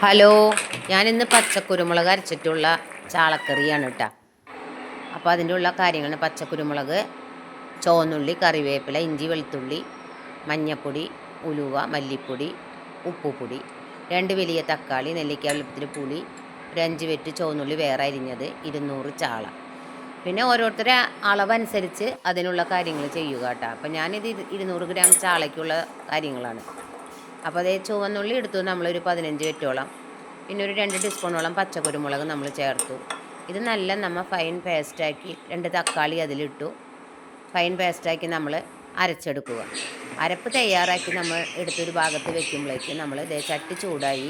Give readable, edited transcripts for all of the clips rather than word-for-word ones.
Hello, ഞാനിന്ന് പച്ചക്കുരുമുളക് അരച്ചിട്ടുള്ള ചാളക്കറിയാണ് കേട്ടോ. അപ്പോൾ അതിൻ്റെ ഉള്ള കാര്യങ്ങൾ: പച്ചക്കുരുമുളക്, ചുവന്നുള്ളി, കറിവേപ്പില, ഇഞ്ചി, വെളുത്തുള്ളി, മഞ്ഞൾപ്പൊടി, ഉലുവ, മല്ലിപ്പൊടി, ഉപ്പുപൊടി, 2 വലിയ തക്കാളി, നെല്ലിക്ക വലുപ്പത്തിൽ പുളി, ഒരു 5 വെറ്റ് ചുവന്നുള്ളി വേറെ അരിഞ്ഞത്, 200 ചാള. പിന്നെ ഓരോരുത്തരുടെ അളവനുസരിച്ച് അതിനുള്ള കാര്യങ്ങൾ ചെയ്യുക കേട്ടോ. അപ്പോൾ ഞാനിത് 200 ഗ്രാം ചാളയ്ക്കുള്ള കാര്യങ്ങളാണ്. അപ്പോൾ അതേ ചുവന്നുള്ളി എടുത്തു നമ്മളൊരു 15 വെറ്റോളം. പിന്നെ ഒരു 2 ടീസ്പൂണോളം പച്ചക്കുരുമുളക് നമ്മൾ ചേർത്തു. ഇത് നല്ല നമ്മൾ ഫൈൻ പേസ്റ്റാക്കി 2 തക്കാളി അതിലിട്ടു ഫൈൻ പേസ്റ്റാക്കി നമ്മൾ അരച്ചെടുക്കുക. അരപ്പ് തയ്യാറാക്കി നമ്മൾ എടുത്തൊരു ഭാഗത്ത് വെക്കുമ്പോഴേക്ക് നമ്മൾ ഇതേ ചട്ടി ചൂടായി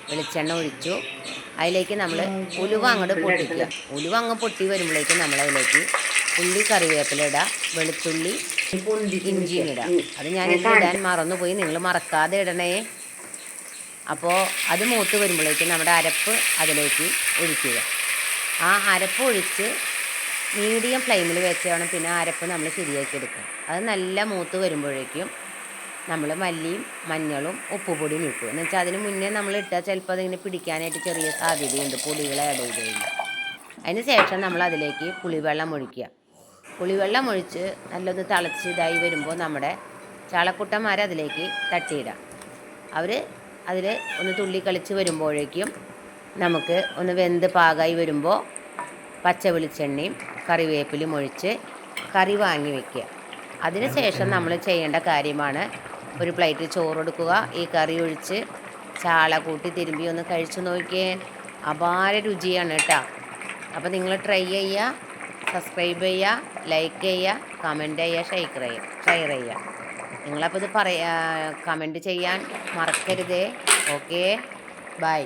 വെളിച്ചെണ്ണ ഒഴിച്ചു. അതിലേക്ക് നമ്മൾ ഉലുവ അങ്ങോട്ട് പൊട്ടിക്കുക. ഉലുവ അങ്ങ് പൊട്ടി വരുമ്പോഴേക്കും നമ്മളതിലേക്ക് ഉള്ളി, കറിവേപ്പില ഇടുക, വെളുത്തുള്ളി, ഇഞ്ചിയും ഇടുക. അത് ഞാനിത് ഇടാൻ മറന്നുപോയി, നിങ്ങൾ മറക്കാതെ ഇടണേ. അപ്പോൾ അത് മൂത്ത് വരുമ്പോഴേക്കും നമ്മുടെ അരപ്പ് അതിലേക്ക് ഒഴിക്കുക. ആ അരപ്പ് ഒഴിച്ച് മീഡിയം ഫ്ലെയിമിൽ വെച്ച് വേണം പിന്നെ അരപ്പ് നമ്മൾ ശരിയാക്കി എടുക്കുക. അത് നല്ല മൂത്ത് വരുമ്പോഴേക്കും നമ്മൾ മല്ലിയും മഞ്ഞളും ഉപ്പുപൊടിയും ഇട്ടു. എന്ന് വെച്ചാൽ അതിന് മുന്നേ നമ്മൾ ഇട്ടാൽ ചിലപ്പോൾ അതിങ്ങനെ പിടിക്കാനായിട്ട് ചെറിയ സാധ്യതയുണ്ട്, പൊടികൾ ആഡ് ചെയ്ത് കഴിഞ്ഞാൽ. അതിന് ശേഷം നമ്മൾ അതിലേക്ക് പുളിവെള്ളം ഒഴിക്കുക. പുളിവെള്ളം ഒഴിച്ച് നല്ലൊന്ന് തിളച്ച് ഇതായി വരുമ്പോൾ നമ്മുടെ ചാളക്കുട്ടന്മാർ അതിലേക്ക് തട്ടിയിടാം. അവർ അതിൽ ഒന്ന് തുള്ളി കളിച്ച് വരുമ്പോഴേക്കും നമുക്ക് ഒന്ന് വെന്ത് പാകമായി വരുമ്പോൾ പച്ച വെളിച്ചെണ്ണയും കറിവേപ്പിലും ഒഴിച്ച് കറി വാങ്ങി വയ്ക്കുക. അതിന് ശേഷം നമ്മൾ ചെയ്യേണ്ട കാര്യമാണ് ഒരു പ്ലേറ്റിൽ ചോറെടുക്കുക, ഈ കറി ഒഴിച്ച് ചാള കൂട്ടി തിരുമ്പി ഒന്ന് കഴിച്ചു നോക്കിയേ. അപാര രുചിയാണ് കേട്ടോ. അപ്പോൾ നിങ്ങൾ ട്രൈ ചെയ്യുക, സബ്സ്ക്രൈബ് ചെയ്യുക, ലൈക്ക് ചെയ്യുക, കമൻറ്റ് ചെയ്യുക, ഷെയർ ചെയ്യുക. നിങ്ങളപ്പോൾ ഇത് കമൻറ്റ് ചെയ്യാൻ മറക്കരുതേ. Okay, by.